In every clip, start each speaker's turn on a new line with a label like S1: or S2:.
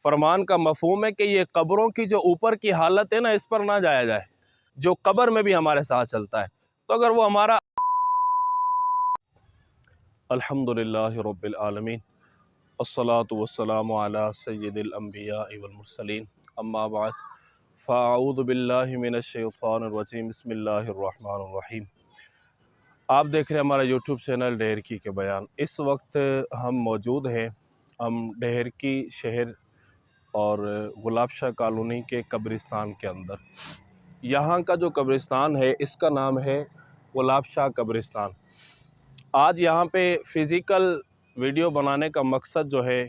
S1: فرمان کا مفہوم ہے کہ یہ قبروں کی جو اوپر کی حالت ہے نا، اس پر نہ جایا جائے، جو قبر میں بھی ہمارے ساتھ چلتا ہے۔ تو اگر وہ ہمارا الحمدللہ رب العالمین الصلاۃ والسلام علی سید الانبیاء والمرسلین، اما بعد فاعوذ باللہ من الشیطان الرجیم، بسم اللہ الرحمن الرحیم۔ آپ دیکھ رہے ہیں ہمارا یوٹیوب چینل ڈھیرکی کے بیان۔ اس وقت ہم موجود ہیں، ہم ڈھیرکی شہر اور گلاب شاہ کالونی کے قبرستان کے اندر۔ یہاں کا جو قبرستان ہے اس کا نام ہے گلاب شاہ قبرستان۔ آج یہاں پہ فزیکل ویڈیو بنانے کا مقصد جو ہے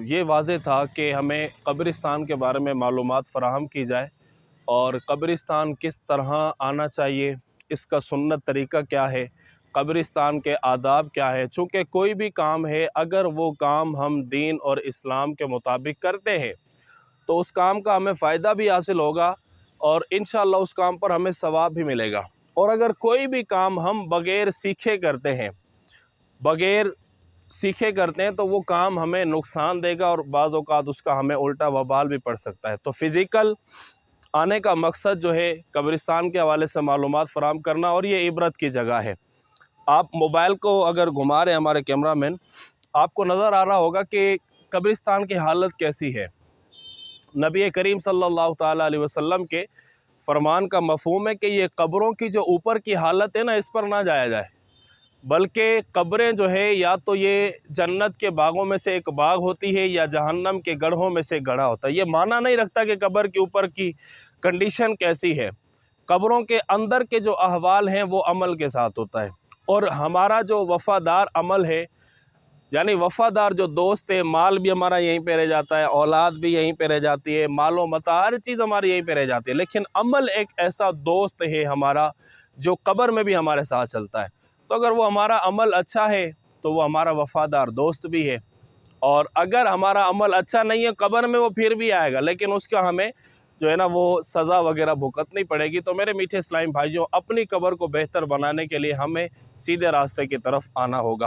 S1: یہ واضح تھا کہ ہمیں قبرستان کے بارے میں معلومات فراہم کی جائے، اور قبرستان کس طرح آنا چاہیے، اس کا سنت طریقہ کیا ہے، قبرستان کے آداب کیا ہے۔ چونکہ کوئی بھی کام ہے، اگر وہ کام ہم دین اور اسلام کے مطابق کرتے ہیں تو اس کام کا ہمیں فائدہ بھی حاصل ہوگا، اور انشاءاللہ اس کام پر ہمیں ثواب بھی ملے گا۔ اور اگر کوئی بھی کام ہم بغیر سیکھے کرتے ہیں، تو وہ کام ہمیں نقصان دے گا، اور بعض اوقات اس کا ہمیں الٹا وبال بھی پڑ سکتا ہے۔ تو فزیکل آنے کا مقصد جو ہے قبرستان کے حوالے سے معلومات فراہم کرنا، اور یہ عبرت کی جگہ ہے۔ آپ موبائل کو اگر گھما رہے ہیں، ہمارے کیمرہ مین، آپ کو نظر آ رہا ہوگا کہ قبرستان کی حالت کیسی ہے۔ نبی کریم صلی اللہ تعالیٰ علیہ وسلم کے فرمان کا مفہوم ہے کہ یہ قبروں کی جو اوپر کی حالت ہے نا، اس پر نہ جایا جائے، بلکہ قبریں جو ہے یا تو یہ جنت کے باغوں میں سے ایک باغ ہوتی ہے یا جہنم کے گڑھوں میں سے گڑھا ہوتا ہے۔ یہ معنی نہیں رکھتا کہ قبر کے اوپر کی کنڈیشن کیسی ہے۔ قبروں کے اندر کے جو احوال ہیں وہ عمل کے ساتھ ہوتا ہے، اور ہمارا جو وفادار عمل ہے، یعنی وفادار جو دوست ہے، مال بھی ہمارا یہیں پہ رہ جاتا ہے، اولاد بھی یہیں پہ رہ جاتی ہے، مال و متاع ہر چیز ہماری یہیں پہ رہ جاتی ہے، لیکن عمل ایک ایسا دوست ہے ہمارا جو قبر میں بھی ہمارے ساتھ چلتا ہے۔ تو اگر وہ ہمارا عمل اچھا ہے تو وہ ہمارا وفادار دوست بھی ہے، اور اگر ہمارا عمل اچھا نہیں ہے، قبر میں وہ پھر بھی آئے گا، لیکن اس کا ہمیں جو ہے نا وہ سزا وغیرہ بھگتنی پڑے گی۔ تو میرے میٹھے اسلامی بھائیوں، اپنی قبر کو بہتر بنانے کے لیے ہمیں سیدھے راستے کی طرف آنا ہوگا۔